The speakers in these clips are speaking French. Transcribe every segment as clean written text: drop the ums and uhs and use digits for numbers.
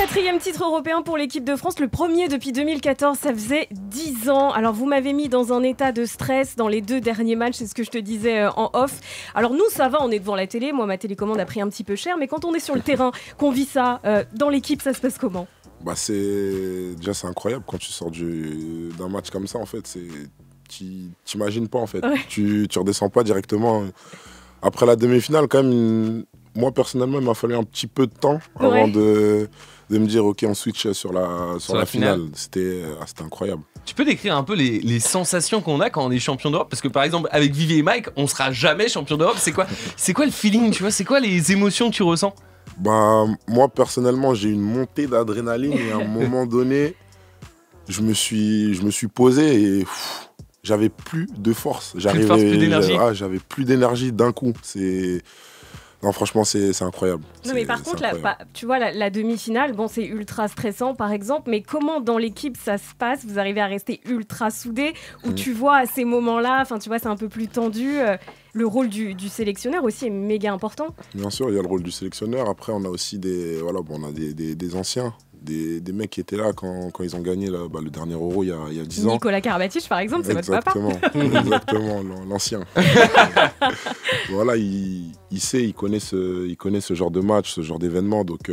4e titre européen pour l'équipe de France, le premier depuis 2014, ça faisait 10 ans. Alors vous m'avez mis dans un état de stress dans les 2 derniers matchs, c'est ce que je te disais en off. Alors nous ça va, on est devant la télé, moi ma télécommande a pris un petit peu cher, mais quand on est sur le terrain, qu'on vit ça, dans l'équipe ça se passe comment ? Bah c'est incroyable quand tu sors d'un match comme ça en fait, tu t'imagines pas en fait, ouais. tu redescends pas directement. Après la demi-finale quand même, moi personnellement il m'a fallu un petit peu de temps avant de me dire ok on switch sur la finale. C'était incroyable. Tu peux décrire un peu les sensations qu'on a quand on est champion d'Europe? Parce que par exemple avec Vivi et Mike on sera jamais champion d'Europe. C'est quoi le feeling, tu vois? C'est quoi les émotions que tu ressens? Bah moi personnellement j'ai une montée d'adrénaline et à un moment donné je me suis posé et j'avais plus de force. Plus d'énergie. J'avais plus d'énergie d'un coup. Non, franchement, c'est incroyable. Non, mais par contre, tu vois, la demi-finale, bon, c'est ultra stressant, par exemple, mais comment dans l'équipe ça se passe? Vous arrivez à rester ultra soudés? Ou tu vois, à ces moments-là, tu vois, c'est un peu plus tendu. Le rôle du sélectionneur aussi est méga important. Bien sûr, il y a le rôle du sélectionneur. Après, on a aussi des anciens. Des mecs qui étaient là quand ils ont gagné le dernier Euro il y a 10 ans. Nicolas Karabatic, par exemple, c'est votre papa. Exactement, l'ancien. Voilà, il connaît ce genre de match, ce genre d'événement. Donc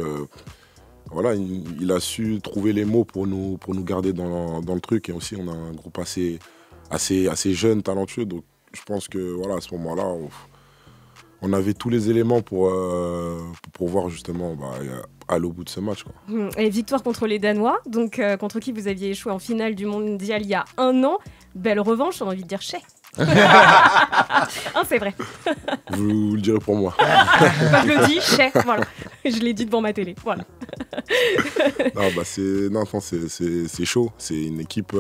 voilà, il a su trouver les mots pour nous garder dans le truc. Et aussi, on a un groupe assez jeune, talentueux. Donc je pense que voilà, à ce moment-là, on avait tous les éléments pour pouvoir justement aller au bout de ce match, quoi. Et victoire contre les Danois, donc contre qui vous aviez échoué en finale du mondial il y a 1 an. Belle revanche, j'ai envie de dire chais. C'est vrai. Vous le direz pour moi. Je le dis, chais, voilà. Je l'ai dit devant ma télé, voilà. C'est chaud. C'est une équipe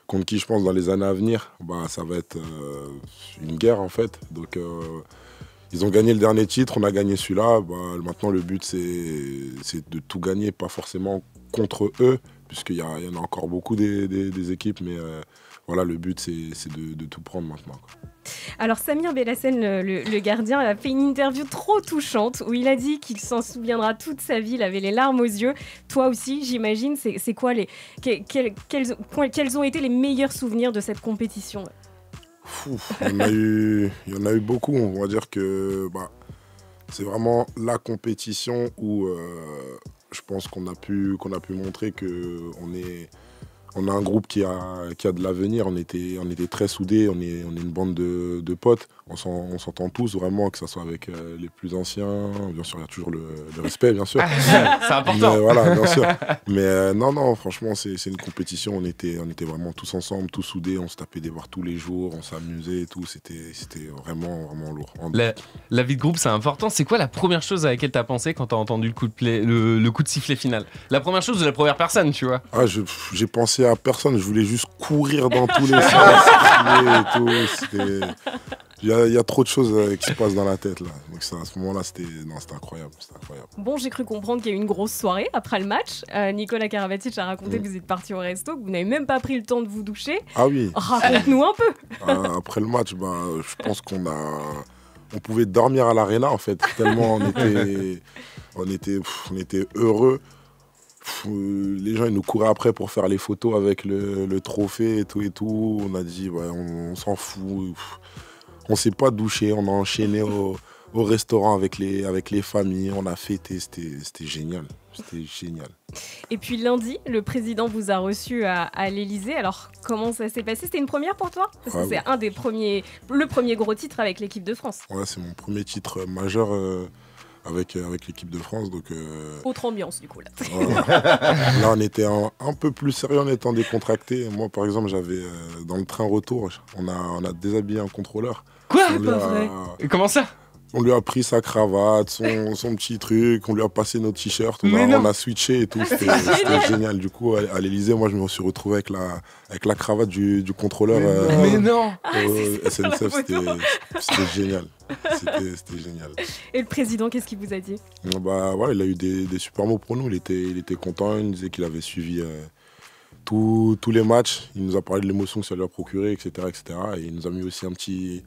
contre qui je pense dans les années à venir, ça va être une guerre en fait. Donc ils ont gagné le dernier titre, on a gagné celui-là. Maintenant le but c'est de tout gagner, pas forcément contre eux, puisqu'il y en a encore beaucoup des équipes, mais voilà, le but c'est de tout prendre maintenant, quoi. Alors Samir Belhassen, le gardien, a fait une interview trop touchante où il a dit qu'il s'en souviendra toute sa vie, il avait les larmes aux yeux. Toi aussi, j'imagine, c'est quoi quels ont été les meilleurs souvenirs de cette compétition? Il y en a eu beaucoup. On va dire que c'est vraiment la compétition où je pense qu'on a pu montrer qu'on a un groupe qui a de l'avenir. On était très soudés, on est une bande de potes. On s'entend tous vraiment, que ce soit avec les plus anciens. Bien sûr, il y a toujours le respect, bien sûr. C'est important. Mais, voilà, bien sûr. Mais non, franchement, c'est une compétition. On était vraiment tous ensemble, tous soudés. On se tapait des barres tous les jours, on s'amusait et tout. C'était vraiment, vraiment lourd. La vie de groupe, c'est important. C'est quoi la première chose à laquelle tu as pensé quand tu as entendu le coup de sifflet final? La première chose de la première personne, tu vois? J'ai pensé à personne. Je voulais juste courir dans tous les sens, et tout. Il y a trop de choses qui se passent dans la tête là. Donc à ce moment-là, c'était incroyable. Bon, j'ai cru comprendre qu'il y a eu une grosse soirée après le match. Nicolas Karabatic a raconté que vous êtes parti au resto, que vous n'avez même pas pris le temps de vous doucher. Ah oui. Raconte-nous un peu. Après le match, je pense qu'on pouvait dormir à l'arena en fait, tellement on était heureux. Les gens ils nous couraient après pour faire les photos avec le trophée et tout. On a dit on s'en fout. On s'est pas douché, on a enchaîné au restaurant avec les familles, on a fêté, c'était génial. C'était génial. Et puis lundi, le président vous a reçu à l'Elysée. Alors comment ça s'est passé? C'était une première pour toi? Parce que c'est le premier gros titre avec l'équipe de France. Ouais, c'est mon premier titre majeur avec l'équipe de France. Donc, autre ambiance du coup là. Là on était un peu plus sérieux en étant décontracté. Moi par exemple j'avais dans le train retour, on a déshabillé un contrôleur. Quoi? Pas vrai. Comment ça? On lui a pris sa cravate, son petit truc, on lui a passé nos t-shirts, on a switché et tout, c'était génial. Du coup, à l'Elysée, moi je me suis retrouvé avec la cravate du contrôleur mais non. SNCF, c'était génial. C'était génial. Et le président, qu'est-ce qu'il vous a dit? Il a eu des super mots pour nous, il était content, il disait qu'il avait suivi tous les matchs, il nous a parlé de l'émotion que ça lui a procuré, etc. Et il nous a mis aussi un petit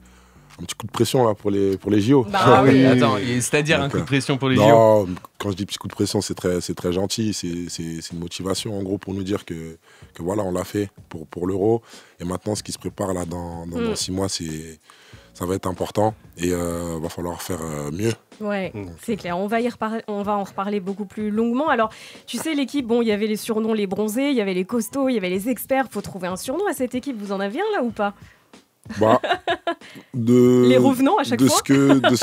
un petit coup de pression là, pour les JO. Bah oui. Attends, c'est-à-dire un coup de pression pour les JO? Non, quand je dis petit coup de pression, c'est très gentil. C'est une motivation en gros pour nous dire que voilà, on l'a fait pour l'Euro. Et maintenant, ce qui se prépare là dans 6 mois, ça va être important et va falloir faire mieux. Ouais, c'est clair. On va en reparler beaucoup plus longuement. Alors, tu sais, l'équipe, bon, il y avait les surnoms, les bronzés, il y avait les costauds, il y avait les experts. Faut trouver un surnom à cette équipe. Vous en avez un là ou pas? Bah, les revenants à chaque fois. De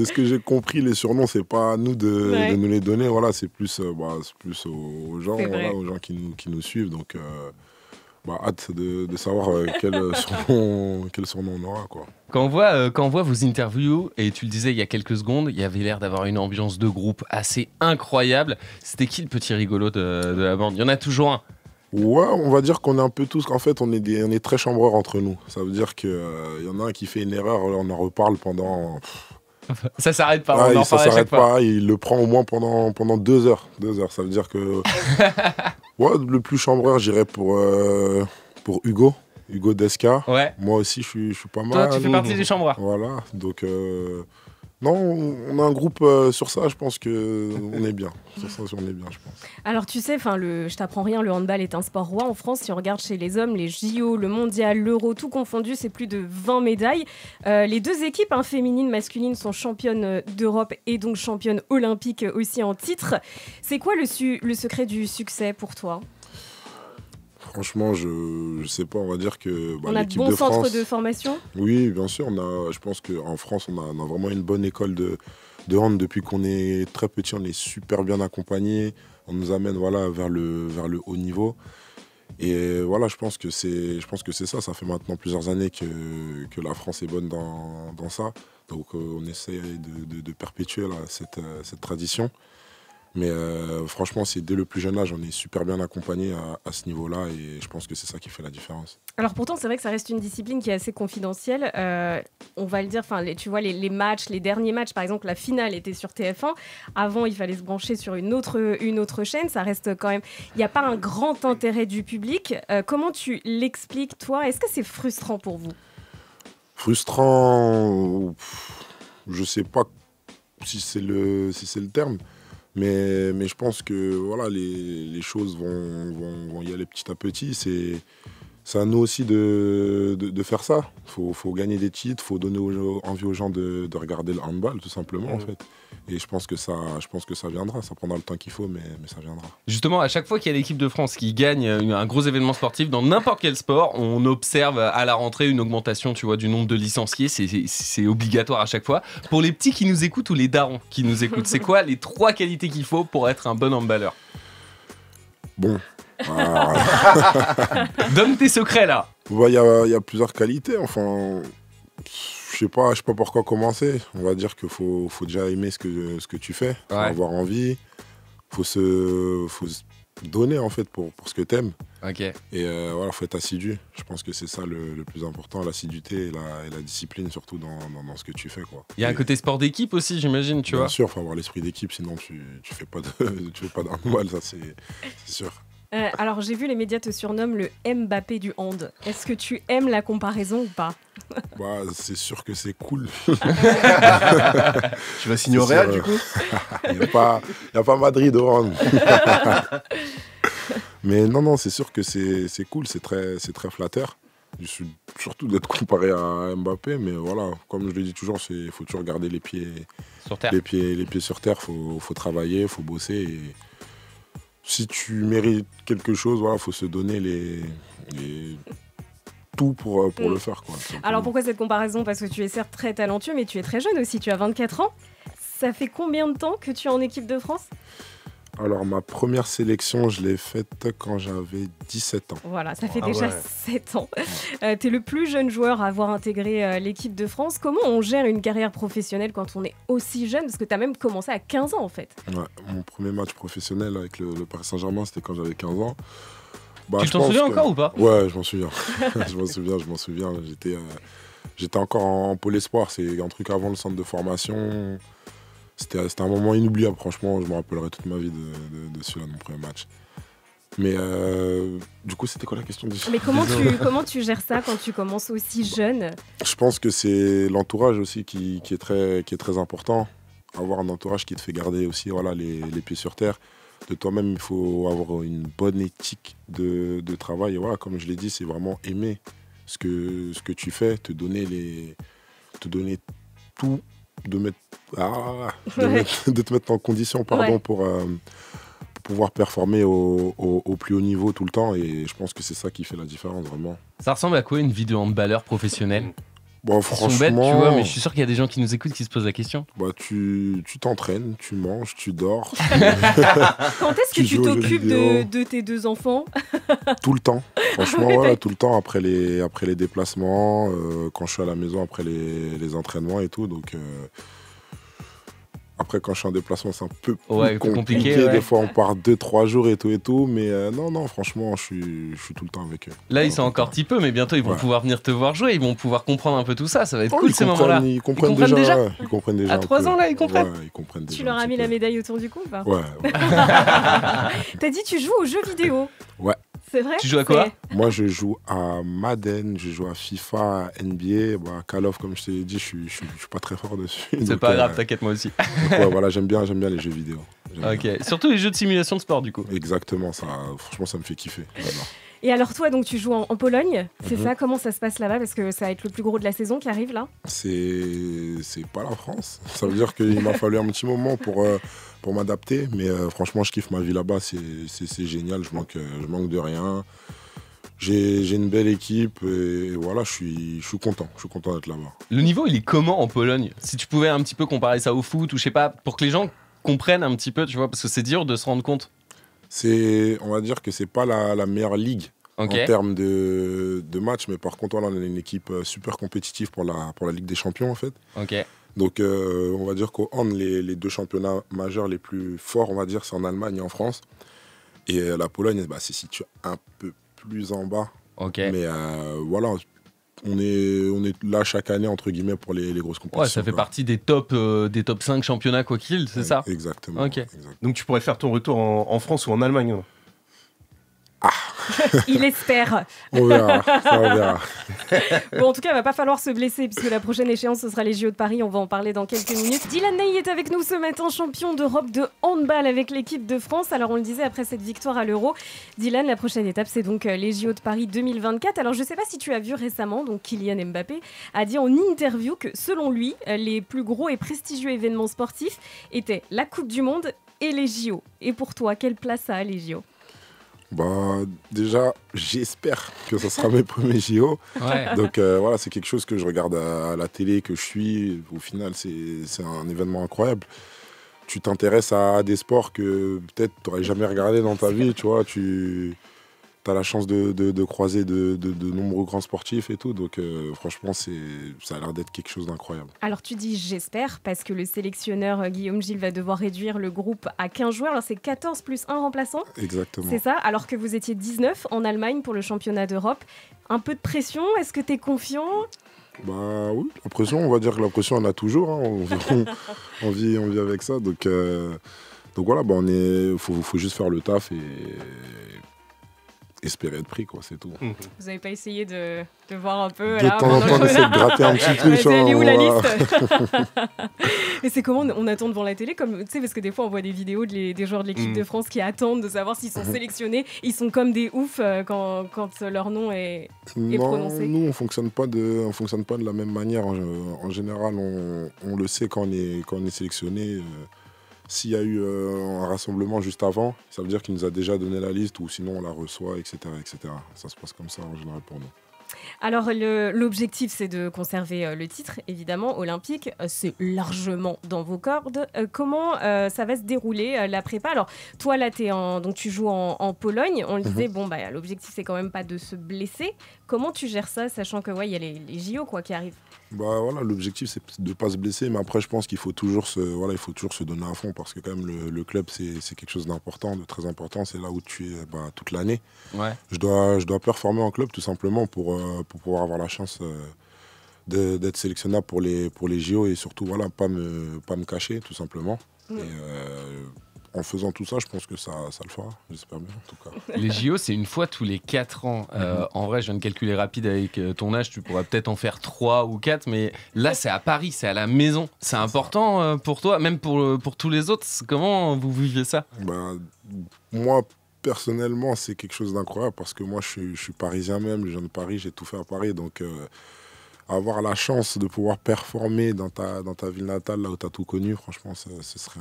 ce que j'ai compris, les surnoms, c'est pas à nous de nous les donner. Voilà, c'est plus aux gens, voilà, aux gens qui nous suivent. Donc, hâte de savoir quel surnom on aura, quoi. Quand on voit vos interviews, et tu le disais il y a quelques secondes, il y avait l'air d'avoir une ambiance de groupe assez incroyable. C'était qui le petit rigolo de la bande? Il y en a toujours un. Ouais, on va dire qu'on est un peu tous, en fait, on est très chambreurs entre nous. Ça veut dire qu'il y en a un qui fait une erreur, on en reparle pendant... Ça s'arrête pas, on en ça parle à chaque fois. pas, il le prend au moins pendant 2 heures. 2 heures, ça veut dire que... ouais, le plus chambreur, j'irais pour Hugo Desca. Ouais. Moi aussi, je suis pas mal. Toi, tu fais partie des chambreurs. Voilà, donc... non, on a un groupe sur ça, je pense qu'on est bien. Sur ça, on est bien, je pense. Alors, tu sais, je t'apprends rien, le handball est un sport roi en France. Si on regarde chez les hommes, les JO, le mondial, l'Euro, tout confondu, c'est plus de 20 médailles. Les 2 équipes, féminines, masculines, sont championnes d'Europe et donc championnes olympiques aussi en titre. C'est quoi le secret du succès pour toi? Franchement, je sais pas, on va dire que on a de bons centres de formation. Oui, bien sûr. Je pense qu'en France, on a vraiment une bonne école de hand. Depuis qu'on est très petit, on est super bien accompagnés. On nous amène vers le haut niveau. Et voilà, je pense que c'est ça. Ça fait maintenant plusieurs années que la France est bonne dans ça. Donc on essaie de perpétuer cette tradition. Mais franchement, c'est dès le plus jeune âge, on est super bien accompagné à ce niveau-là et je pense que c'est ça qui fait la différence. Alors pourtant, c'est vrai que ça reste une discipline qui est assez confidentielle. On va le dire, tu vois, les matchs, les derniers matchs, par exemple, la finale était sur TF1. Avant, il fallait se brancher sur une autre chaîne. Ça reste quand même... Il n'y a pas un grand intérêt du public. Comment tu l'expliques, toi? Est-ce que c'est frustrant pour vous? Frustrant, je ne sais pas si c'est le terme. Mais je pense que voilà, les choses vont y aller petit à petit. C'est à nous aussi de faire ça. Faut gagner des titres, faut donner envie aux gens de regarder le handball, tout simplement, en fait. Et je pense que ça viendra. Ça prendra le temps qu'il faut, mais ça viendra. Justement, à chaque fois qu'il y a l'équipe de France qui gagne un gros événement sportif dans n'importe quel sport, on observe à la rentrée une augmentation, tu vois, du nombre de licenciés. C'est obligatoire à chaque fois. Pour les petits qui nous écoutent ou les darons qui nous écoutent, c'est quoi les 3 qualités qu'il faut pour être un bon handballeur? Bon. Donne tes secrets là. Il y a plusieurs qualités. Enfin, je sais pas par quoi commencer. On va dire qu'il faut déjà aimer ce que tu fais, faut avoir envie, faut se donner en fait pour ce que t'aimes. Ok. Et voilà, faut être assidu. Je pense que c'est ça le plus important, l'assiduité et la discipline surtout dans ce que tu fais, quoi. Il y a un côté sport d'équipe aussi, j'imagine, tu vois. Bien sûr, faut avoir l'esprit d'équipe, sinon tu fais pas d'handball, ça c'est sûr. Alors j'ai vu les médias te surnomment le Mbappé du hand. Est-ce que tu aimes la comparaison ou pas? C'est sûr que c'est cool. Tu vas signer au Real du coup? Il n'y a pas Madrid au hand. Mais non, c'est sûr que c'est cool, c'est très flatteur. Surtout d'être comparé à Mbappé, mais voilà, comme je le dis toujours, il faut toujours garder les pieds sur terre. Les pieds sur terre, faut travailler, il faut bosser. Et si tu mérites quelque chose, voilà, faut se donner tout pour le faire, quoi. Alors pourquoi cette comparaison? Parce que tu es certes très talentueux, mais tu es très jeune aussi, tu as 24 ans. Ça fait combien de temps que tu es en équipe de France? Alors, ma première sélection, je l'ai faite quand j'avais 17 ans. Voilà, ça fait déjà 7 ans. Tu es le plus jeune joueur à avoir intégré l'équipe de France. Comment on gère une carrière professionnelle quand on est aussi jeune? Parce que tu as même commencé à 15 ans, en fait. Ouais, mon premier match professionnel avec le Paris Saint-Germain, c'était quand j'avais 15 ans. Tu t'en souviens encore ou pas? Ouais, je m'en souviens. je m'en souviens. J'étais encore en pôle espoir. C'est un truc avant le centre de formation. C'était un moment inoubliable, franchement. Je me rappellerai toute ma vie de celui-là, mon premier match. Mais du coup, c'était quoi la question déjà? Mais comment tu gères ça quand tu commences aussi jeune? Je pense que c'est l'entourage aussi qui est très important. Avoir un entourage qui te fait garder aussi voilà, les pieds sur terre. De toi-même, il faut avoir une bonne éthique de travail. Et voilà, comme je l'ai dit, c'est vraiment aimer ce que tu fais, te donner tout, de te mettre en condition pour pouvoir performer au plus haut niveau tout le temps. Et je pense que c'est ça qui fait la différence, vraiment. Ça ressemble à quoi une vie de handballeur professionnel? Bon, Ils sont franchement, bêtes, tu vois, mais je suis sûr qu'il y a des gens qui nous écoutent qui se posent la question. bah, tu t'entraînes, tu manges, tu dors. Quand est-ce que Tu tu joues aux jeux t'occupes vidéo. de tes 2 enfants? Tout le temps. Franchement, voilà, tout le temps après les déplacements, quand je suis à la maison, après les entraînements et tout. Donc, après, quand je suis en déplacement, c'est un peu plus compliqué. ouais. Des fois, on part 2-3 jours et tout. Mais non, franchement, je suis tout le temps avec eux. Là, ils sont encore petit peu, mais bientôt, ils vont pouvoir venir te voir jouer, ils vont pouvoir comprendre un peu tout ça. Ça va être Oh, cool ces moments-là. Ils comprennent déjà. Ouais, ils comprennent déjà. À un 3 peu. ans, là, ils comprennent. Ouais, ils comprennent déjà. Tu leur un as petit mis peu. la médaille autour du cou ou pas? Ouais. T'as dit tu joues aux jeux vidéo? Ouais. C'est vrai? Tu joues à quoi? Moi, je joue à Madden, je joue à FIFA, à NBA, bah, Call of, comme je t'ai dit, je suis pas très fort dessus. C'est Donc, pas grave, t'inquiète, moi aussi. donc, ouais, voilà, j'aime bien les jeux vidéo. J'aime bien. Ok, surtout les jeux de simulation de sport, du coup. Exactement, franchement, ça me fait kiffer. J'adore. Et alors toi, donc tu joues en Pologne, c'est Mhm. ça? Comment ça se passe là-bas? Parce que ça va être le plus gros de la saison qui arrive là. C'est pas la France. Ça veut dire qu'il m'a fallu un petit moment pour m'adapter. Mais franchement, je kiffe ma vie là-bas. C'est génial. Je manque de rien. J'ai une belle équipe. Et voilà, je suis content. Je suis content d'être là-bas. Le niveau, il est comment en Pologne? Si tu pouvais un petit peu comparer ça au foot, ou je sais pas, pour que les gens comprennent un petit peu, tu vois, parce que c'est dur de se rendre compte. On va dire que c'est pas la meilleure ligue Ok. en termes de match. Mais par contre, voilà, on a une équipe super compétitive pour la Ligue des Champions, en fait. Ok. Donc, on va dire qu'au hand, les 2 championnats majeurs les plus forts, on va dire, c'est en Allemagne et en France. Et la Pologne, bah, c'est situé un peu plus en bas. Ok. Mais voilà, on est là chaque année, entre guillemets, pour les grosses compétitions. Ouais, ça fait quoi. partie des top 5 championnats, quoi qu'il, c'est ça? Exactement. Ok. Exactement. Donc tu pourrais faire ton retour en France ou en Allemagne. hein. Il espère. On verra, ça, on verra. Bon, en tout cas, il va pas falloir se blesser puisque la prochaine échéance, ce sera les JO de Paris. On va en parler dans quelques minutes. Dylan Ney est avec nous ce matin, champion d'Europe de handball avec l'équipe de France. Alors, on le disait, après cette victoire à l'Euro, Dylan, la prochaine étape, c'est donc les JO de Paris 2024. Alors, je sais pas si tu as vu récemment, donc Kylian Mbappé a dit en interview que, selon lui, les plus gros et prestigieux événements sportifs étaient la Coupe du Monde et les JO. Et pour toi, quelle place ça a les JO? Bah, déjà, j'espère que ce sera mes premiers JO. Ouais. Donc voilà, c'est quelque chose que je regarde à la télé, que je suis. Au final, c'est un événement incroyable. Tu t'intéresses à des sports que peut-être tu n'aurais jamais regardé dans ta vie, tu vois. Tu as la chance de croiser de nombreux grands sportifs et tout. Donc franchement, ça a l'air d'être quelque chose d'incroyable. Alors tu dis j'espère parce que le sélectionneur Guillaume Gilles va devoir réduire le groupe à 15 joueurs. Alors c'est 14 plus 1 remplaçant, Exactement. c'est ça? Alors que vous étiez 19 en Allemagne pour le championnat d'Europe. Un peu de pression, est-ce que tu es confiant? Bah oui, la pression, on va dire que la pression, on a toujours. Hein. On vit avec ça. Donc voilà, bah, faut juste faire le taf et espérer être pris, quoi, c'est tout. Vous n'avez pas essayé de voir un peu De là, temps en temps, on essaie de gratter un petit truc. Ouais, elle est où la voilà. liste? Et c'est comment on attend devant la télé, comme tu sais, parce que des fois on voit des vidéos des joueurs de l'équipe de France qui attendent de savoir s'ils sont sélectionnés. Ils sont comme des oufs quand leur nom est Non, prononcé. nous, on fonctionne pas de la même manière. En général, on le sait quand on est sélectionné. S'il y a eu un rassemblement juste avant, ça veut dire qu'il nous a déjà donné la liste ou sinon on la reçoit, etc., etc. Ça se passe comme ça en général pour nous. Alors l'objectif c'est de conserver le titre évidemment olympique, c'est largement dans vos cordes. Comment ça va se dérouler la prépa? Alors toi là donc tu joues en Pologne, on le disait, bon bah l'objectif c'est quand même pas de se blesser. Comment tu gères ça sachant que il y a les JO quoi qui arrivent? Bah voilà, l'objectif c'est de ne pas se blesser, mais après je pense qu'il faut toujours se donner à fond parce que quand même le club c'est quelque chose d'important, de très important, c'est là où tu es toute l'année. Ouais. Je dois performer en club tout simplement pour pouvoir avoir la chance d'être sélectionnable pour les JO et surtout voilà, pas me cacher tout simplement. Et en faisant tout ça, je pense que ça le fera. J'espère bien, en tout cas. Les JO, c'est une fois tous les 4 ans. En vrai, je viens de calculer rapide avec ton âge, tu pourrais peut-être en faire 3 ou 4, mais là, c'est à Paris, c'est à la maison. C'est important pour toi, même pour tous les autres. Comment vous viviez ça? Bah, moi, personnellement, c'est quelque chose d'incroyable parce que moi, je suis parisien même, je viens de Paris, j'ai tout fait à Paris. Donc, avoir la chance de pouvoir performer dans ta ville natale, là où tu as tout connu, franchement, ce serait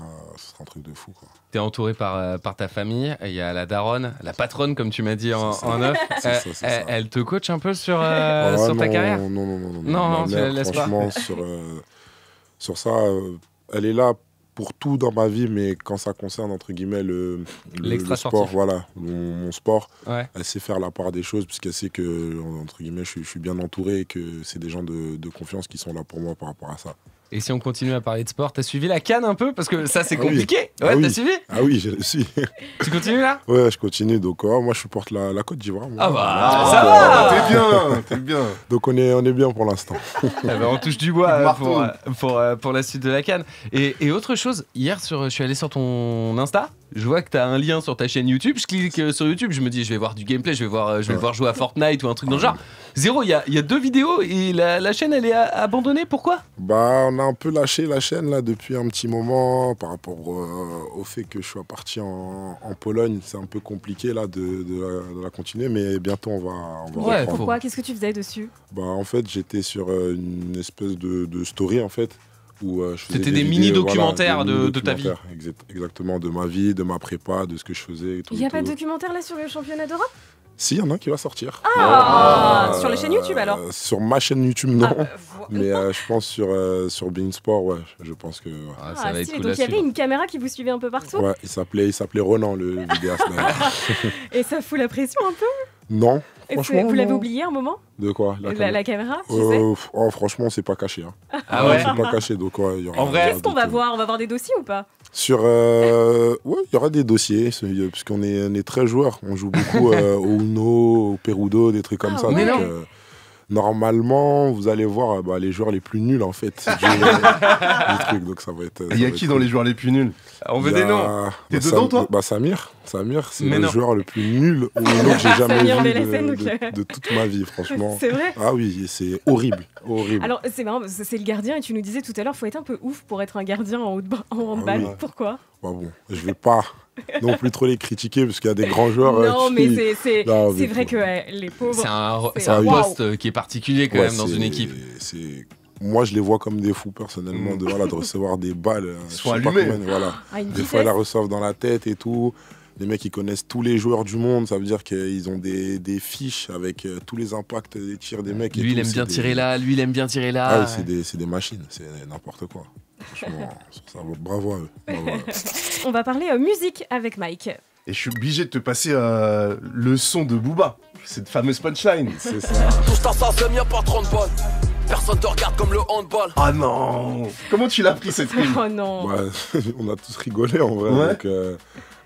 un truc de fou, quoi. Tu es entouré par ta famille. Il y a la daronne, la patronne, comme tu m'as dit en off. Elle te coach un peu sur ta carrière? Non, tu la laisses pas. Franchement, sur ça, elle est là pour tout dans ma vie, mais quand ça concerne, entre guillemets, le sport, voilà, mon sport, elle sait faire la part des choses, puisqu'elle sait que, entre guillemets, je suis bien entouré et que c'est des gens de confiance qui sont là pour moi par rapport à ça. Et si on continue à parler de sport, t'as suivi la CAN un peu? Parce que ça, c'est compliqué. Oui. T'as suivi? Ah oui, je le suis. Tu continues là? Ouais, je continue. Donc, moi, je supporte la Côte d'Ivoire. Ah bah, ça va! T'es bien. Donc, on est bien pour l'instant. On touche du bois pour la suite de la CAN. Et autre chose, hier, je suis allé sur ton Insta. Je vois que tu as un lien sur ta chaîne YouTube. Je clique sur YouTube, je me dis, je vais voir du gameplay, je vais le voir jouer à Fortnite ou un truc dans le genre. Zéro, il y a 2 vidéos et la chaîne, elle est abandonnée. Pourquoi? Bah, on a un peu lâché la chaîne là depuis un petit moment par rapport au fait que je sois parti en Pologne. C'est un peu compliqué là de la continuer, mais bientôt on va reprendre. Pourquoi? Qu'est-ce que tu faisais dessus? Bah, en fait, j'étais sur une espèce de story en fait. C'était des mini-documentaires de ta vie. Exactement, de ma vie, de ma prépa, de ce que je faisais. Il n'y a pas de documentaire là sur le championnat d'Europe? Si, il y en a un qui va sortir. Sur la chaîne YouTube alors? Sur ma chaîne YouTube, non. Mais je pense sur Beansport, ouais. Je pense que. Ça va être cool. Donc il y avait une caméra qui vous suivait un peu partout? Ouais, il s'appelait Ronan, le vidéaste. Et ça fout la pression un peu? Non. Franchement, vous l'avez oublié un moment? De quoi? La caméra, tu sais? Franchement, c'est pas caché. Hein. Ah ouais? C'est pas caché, donc y aura. En vrai, qu'est-ce qu'on va voir? On va voir des dossiers ou pas? Ouais, il y aura des dossiers, puisqu'on est très joueurs. On joue beaucoup au Uno, au Perudo, des trucs comme ça. Ouais. Donc, normalement, vous allez voir les joueurs les plus nuls en fait du truc, donc ça va être. Il y a qui dans les joueurs les plus nuls? On veut des noms. T'es dedans toi? Samir, c'est le joueur le plus nul au Uno que j'ai jamais vu de toute ma vie, franchement. C'est vrai? Ah oui, c'est horrible. Alors c'est marrant, c'est le gardien et tu nous disais tout à l'heure, faut être un peu ouf pour être un gardien en handball. Oui. Pourquoi? Bah bon, je vais pas non plus trop les critiquer parce qu'il y a des grands joueurs. Non, mais c'est vrai que les pauvres. C'est un poste qui est particulier quand même dans une équipe. Moi, je les vois comme des fous personnellement de recevoir des balles. Ils sont allumés. Des fois, ils la reçoivent dans la tête et tout. Les mecs, ils connaissent tous les joueurs du monde. Ça veut dire qu'ils ont des fiches avec tous les impacts des tirs des mecs. Lui, il aime bien tirer là. Lui, il aime bien tirer là. Ah, c'est des machines. C'est n'importe quoi. Franchement, ça, bravo à eux. On va parler musique avec Mike. Et je suis obligé de te passer le son de Booba. Cette fameuse punchline. C'est ça. Touche ta ça, y'a pas 30 balles. Personne te regarde comme le handball. Ah non! Comment tu l'as pris cette rime? Oh non! On a tous rigolé en vrai. Ouais. Donc,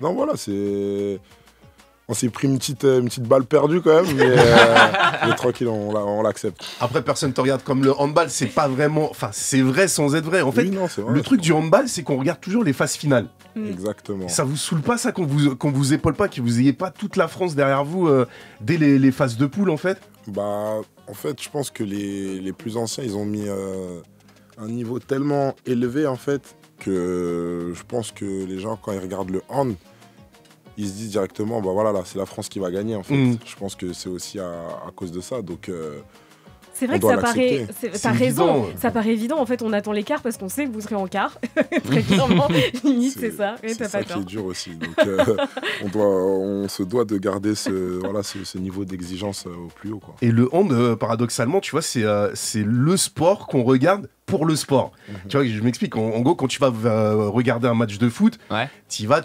non, voilà, on s'est pris une petite balle perdue quand même, mais tranquille, on l'accepte. Après, personne te regarde comme le handball, c'est pas vraiment. Enfin, c'est vrai sans être vrai. En fait, oui, non, c'est vrai, le truc du handball, c'est qu'on regarde toujours les phases finales. Exactement. Ça vous saoule pas ça qu'on vous épaule pas, que vous ayez pas toute la France derrière vous dès les phases de poule en fait? Bah, en fait, je pense que les plus anciens, ils ont mis un niveau tellement élevé en fait que je pense que les gens, quand ils regardent le hand, ils se disent directement, bah voilà, là, c'est la France qui va gagner en fait. Je pense que c'est aussi à cause de ça. Donc, c'est vrai que ça paraît. T'as raison, ça paraît évident. En fait, on attend l'écart parce qu'on sait que vous serez en quart. Très clairement, limite, c'est ça. C'est ça qui est dur aussi. Donc, on se doit de garder ce niveau d'exigence au plus haut, quoi. Et le hand, paradoxalement, tu vois, c'est le sport qu'on regarde pour le sport. Tu vois, je m'explique. En gros, quand tu vas regarder un match de foot, t'y vas,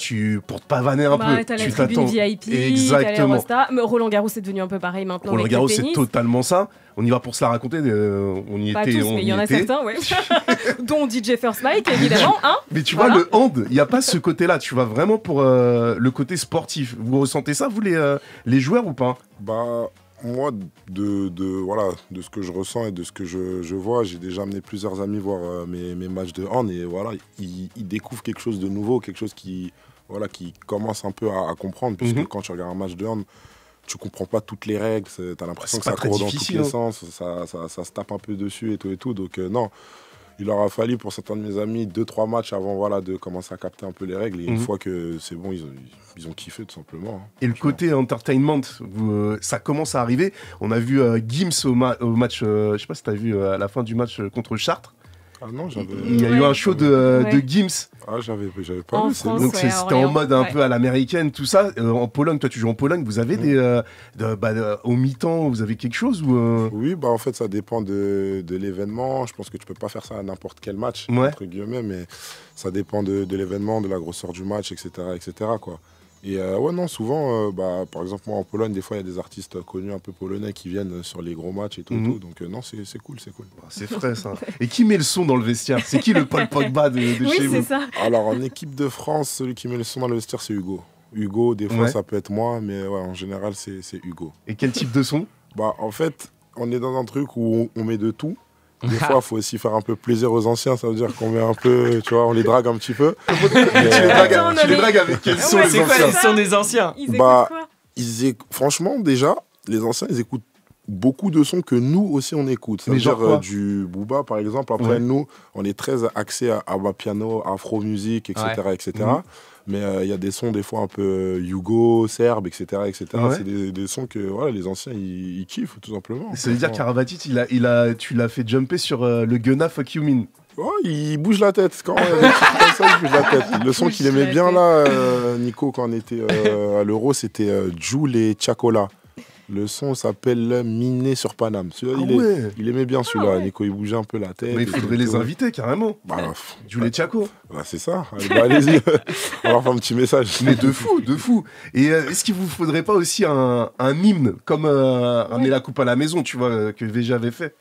pour te pavaner un peu. T'as la tribune VIP, exactement. T'as les Roland Garros, c'est devenu un peu pareil maintenant. Roland Garros, c'est totalement ça. On y va pour se la raconter. On y pas était. Tous, mais il y en a certains, ouais. Dont DJ First Mike, évidemment. Hein, mais tu vois, le hand, il n'y a pas ce côté-là. Tu vas vraiment pour le côté sportif. Vous ressentez ça, vous, les joueurs, ou pas? Bah, moi, de ce que je ressens et de ce que je vois, j'ai déjà amené plusieurs amis voir mes matchs de hand et voilà, ils découvrent quelque chose de nouveau, quelque chose qui voilà, qui commencent un peu à comprendre, puisque quand tu regardes un match de hand, tu comprends pas toutes les règles, t'as l'impression que ça court dans tous les sens, ça se tape un peu dessus et tout. Donc non, il aura fallu pour certains de mes amis 2-3 matchs avant voilà, de commencer à capter un peu les règles. Et une fois que c'est bon, ils ont kiffé tout simplement. Et le côté entertainment, ça commence à arriver. On a vu Gims au match, je sais pas si tu as vu à la fin du match contre Chartres. Ah non, j'avais. Il y a eu un show de Gims. Ah, j'avais pas vu. Donc c'était en mode un peu à l'américaine, tout ça. En Pologne, toi tu joues en Pologne, vous avez au mi-temps, vous avez quelque chose ou Oui, bah en fait ça dépend de l'événement. Je pense que tu peux pas faire ça à n'importe quel match, entre guillemets, mais ça dépend de l'événement, de la grosseur du match, etc. quoi. Et ouais, non, souvent, par exemple, moi en Pologne, des fois, il y a des artistes connus un peu polonais qui viennent sur les gros matchs et tout. Donc, non, c'est cool. C'est frais, ça. Et qui met le son dans le vestiaire? C'est qui le Paul Pogba de chez vous? Oui, c'est ça. Alors, en équipe de France, celui qui met le son dans le vestiaire, c'est Hugo. Hugo, des fois, ça peut être moi, mais ouais, en général, c'est Hugo. Et quel type de son? En fait, on est dans un truc où on met de tout. Des fois, il faut aussi faire un peu plaisir aux anciens, ça veut dire qu'on met un peu, tu vois, on les drague un petit peu. Tu les dragues avec quels sont les anciens? C'est quoi les sons des anciens? Ils écoutent quoi? Franchement, déjà, les anciens, ils écoutent beaucoup de sons que nous aussi on écoute. Ça veut dire du Booba, par exemple. Après, nous, on est très axé à piano, afro musique, etc. Mais il y a des sons des fois un peu Yugo, serbe, etc. C'est des sons que voilà, les anciens ils kiffent tout simplement. Ça veut dire qu'Arabatic, tu l'as fait jumper sur le Gunna Fuck You Mean. Oh, il bouge la tête quand même. Comme ça, il bouge la tête. Le son qu'il aimait bien là, Nico, quand on était à l'Euro, c'était Joule et Chacola. Le son s'appelle Miné sur Paname. Il aimait bien celui-là. Nico, il bougeait un peu la tête. Mais il faudrait les inviter carrément. Jules et Chaco. C'est ça. Allez-y. On leur fait un petit message. Mais de fou. Et est-ce qu'il vous faudrait pas aussi un hymne comme ramener la coupe à la maison, tu vois, que VG avait fait?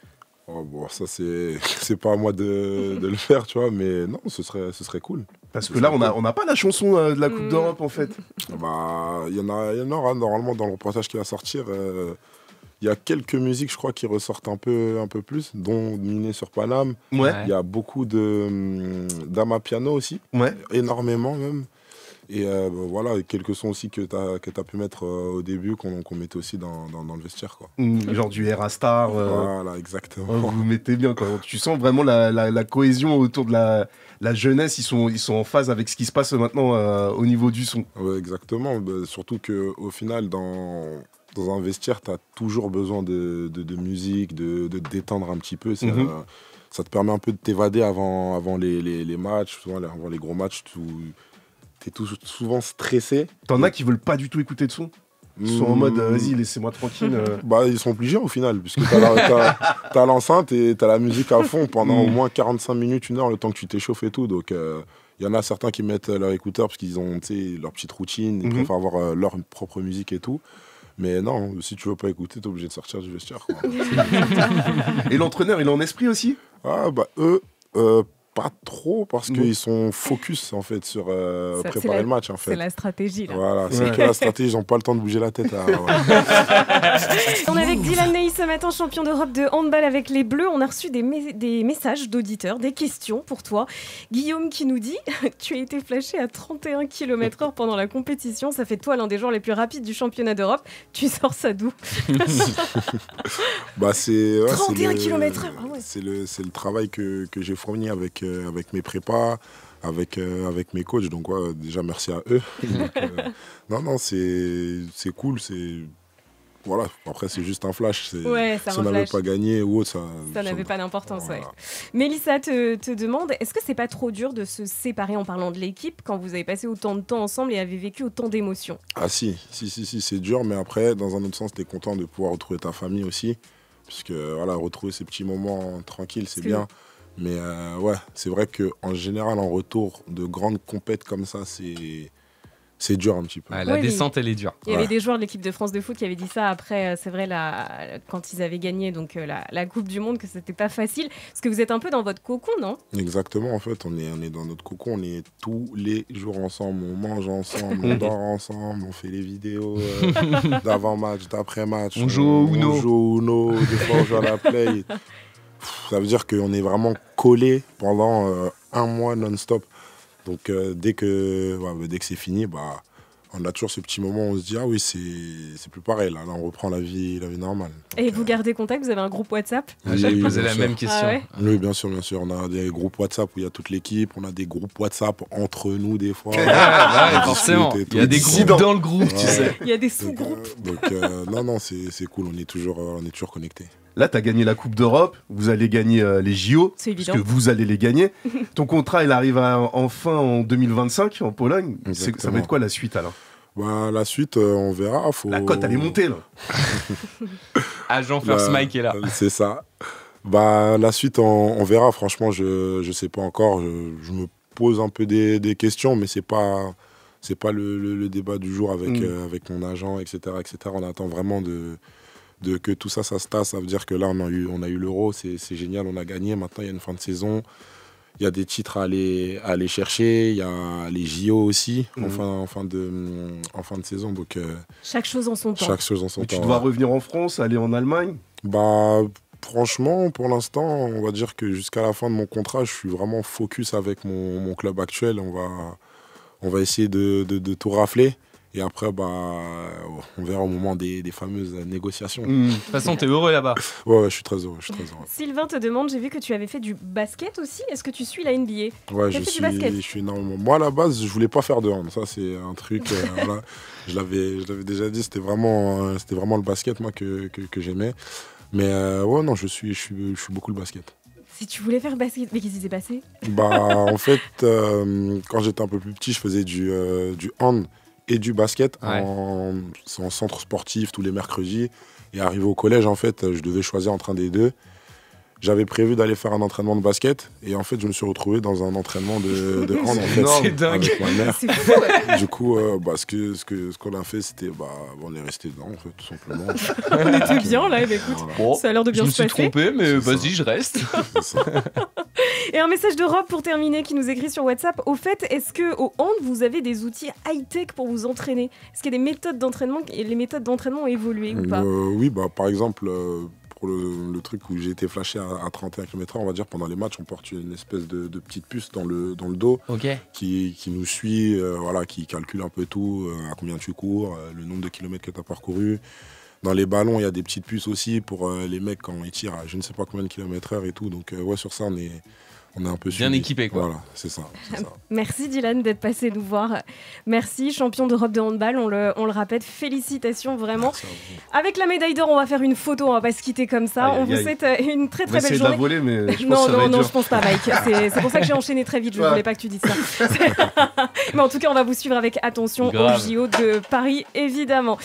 Ça c'est pas à moi de le faire, tu vois, mais non, ce serait cool. Parce que là, on n'a pas la chanson de la Coupe d'Europe, en fait. Il y en aura normalement dans le reportage qui va sortir. Il y a quelques musiques, je crois, qui ressortent un peu plus, dont Miné sur Paname. Ouais. Il y a beaucoup d'Amapiano aussi, énormément même. Et voilà, quelques sons aussi que tu as pu mettre au début, qu'on mettait aussi dans le vestiaire, quoi. Genre du Erastar. Voilà, exactement. Vous mettez bien, quoi. Tu sens vraiment la cohésion autour de la jeunesse. Ils sont en phase avec ce qui se passe maintenant au niveau du son. Ouais, exactement. Surtout qu'au final, dans un vestiaire, tu as toujours besoin de musique, de te détendre un petit peu. Ça te permet un peu de t'évader avant les matchs, souvent avant les gros matchs. T'es souvent stressé. T'en as qui veulent pas du tout écouter de son? Ils sont en mode vas-y, laissez-moi tranquille. Ils sont obligés au final, puisque t'as l'enceinte et t'as la musique à fond pendant au moins 45 minutes, 1 heure, le temps que tu t'échauffes et tout. Donc il y en a certains qui mettent leur écouteur parce qu'ils ont leur petite routine, ils préfèrent avoir leur propre musique et tout. Mais non, si tu veux pas écouter, t'es obligé de sortir du vestiaire, quoi. Et l'entraîneur, il est en esprit aussi? Eux, pas trop, parce qu'ils sont focus en fait sur préparer le match en fait. C'est la stratégie là. Voilà, c'est que la stratégie, ils n'ont pas le temps de bouger la tête. On est avec Dylan Ney ce matin, champion d'Europe de handball avec les Bleus. On a reçu des messages d'auditeurs, des questions pour toi. Guillaume qui nous dit tu as été flashé à 31 km/h pendant la compétition. Ça fait de toi l'un des joueurs les plus rapides du championnat d'Europe. Tu sors ça d'où? C'est 31 km/h. C'est le travail que j'ai fourni avec mes prépas, avec mes coachs. Donc déjà merci à eux. Donc, c'est cool. Voilà, après c'est juste un flash. Si on n'avait pas gagné ou autre, ça n'avait pas d'importance. Voilà. Mélissa te demande, est-ce que c'est pas trop dur de se séparer en parlant de l'équipe quand vous avez passé autant de temps ensemble et avez vécu autant d'émotions? Ah si, c'est dur, mais après, dans un autre sens, t'es content de pouvoir retrouver ta famille aussi, puisque voilà, retrouver ces petits moments tranquilles, c'est bien. Mais c'est vrai qu'en général, en retour de grandes compètes comme ça, c'est dur un petit peu. La descente, elle est dure. Il y avait des joueurs de l'équipe de France de foot qui avaient dit ça après, c'est vrai, quand ils avaient gagné donc, la Coupe du Monde, que c'était pas facile. Parce que vous êtes un peu dans votre cocon, non? Exactement, en fait, on est dans notre cocon, on est tous les jours ensemble, on mange ensemble, on dort ensemble, on fait les vidéos d'avant-match, d'après-match. On joue au Uno, des fois on joue à la Play. Ça veut dire qu'on est vraiment collés pendant un mois non-stop. Donc dès que c'est fini, on a toujours ce petit moment où on se dit ah oui, c'est plus pareil, là on reprend la vie normale. Et vous gardez contact, vous avez un groupe WhatsApp? J'allais poser la même question. Ah ouais. Oui, bien sûr. On a des groupes WhatsApp où il y a toute l'équipe, on a des groupes WhatsApp entre nous des fois. Forcément, il y a des groupes dans le groupe, tu sais. Il y a des sous-groupes. Donc non, c'est cool, on est toujours connectés. Là, tu as gagné la Coupe d'Europe, vous allez gagner les JO, C'est évident. parce que vous allez les gagner. Ton contrat, il arrive enfin en 2025 en Pologne. Ça va être quoi la suite alors? La suite, on verra. La cote, elle est montée là. Agent First Mike est là. C'est ça. La suite, on verra. Franchement, je sais pas encore. Je me pose un peu des questions, mais c'est pas le débat du jour avec mon agent, etc., etc. On attend vraiment que tout ça se tasse. Ça veut dire que là, on a eu l'Euro, c'est génial, on a gagné. Maintenant, il y a une fin de saison. Il y a des titres à aller chercher. Il y a les JO aussi, en fin de saison. Donc, chaque chose en son temps. Chaque chose en son temps. Tu dois revenir en France, aller en Allemagne? Franchement, pour l'instant, on va dire que jusqu'à la fin de mon contrat, je suis vraiment focus avec mon club actuel. On va essayer de tout rafler. Et après, on verra au moment des fameuses négociations. De toute façon, t'es heureux là-bas. Ouais, je suis très heureux. Sylvain te demande, j'ai vu que tu avais fait du basket aussi. Est-ce que tu suis la NBA? Ouais, je suis énormément. Moi, à la base, je voulais pas faire de hand. Ça, c'est un truc. Voilà, je l'avais déjà dit. C'était vraiment le basket, moi, que j'aimais. Mais non, je suis beaucoup le basket. Si tu voulais faire basket, mais qu'est-ce qui s'est passé? En fait, quand j'étais un peu plus petit, je faisais du hand et du basket en centre sportif tous les mercredis. Et arrivé au collège, en fait, je devais choisir entre un des deux. J'avais prévu d'aller faire un entraînement de basket et en fait, je me suis retrouvé dans un entraînement de hand en fait, c'est dingue. avec ma mère. C'est fou, ouais. Du coup, ce qu'on a fait, c'était on est resté dedans, en fait, tout simplement. On était bien là, écoute, Bon, ça a l'air de bien je me se suis passer. trompé, mais vas-y, je reste. C'est ça. Et un message de Rob pour terminer qui nous écrit sur WhatsApp. Au fait, est-ce qu'au hand, vous avez des outils high-tech pour vous entraîner? Est-ce qu'il y a des méthodes d'entraînement et les méthodes d'entraînement ont évolué ou pas? Oui, par exemple, pour le truc où j'ai été flashé à 31 km/h, on va dire, pendant les matchs, on porte une espèce de petite puce dans le dos qui nous suit, qui calcule un peu tout, à combien tu cours, le nombre de kilomètres que tu as parcouru. Dans les ballons, il y a des petites puces aussi pour les mecs quand ils tirent à je ne sais pas combien de kilomètres/heure et tout. Donc, sur ça, on est un peu bien équipé, quoi. Voilà, c'est ça. Merci Dylan d'être passé nous voir. Merci, champion d'Europe de handball, on le rappelle, félicitations vraiment. Avec la médaille d'or, on va faire une photo, on va pas se quitter comme ça. On vous souhaite une très très belle journée. De la voler, mais je pense non, je pense pas, Mike. C'est pour ça que j'ai enchaîné très vite, je voulais pas que tu dises ça. Mais en tout cas, on va vous suivre avec attention au JO de Paris, évidemment.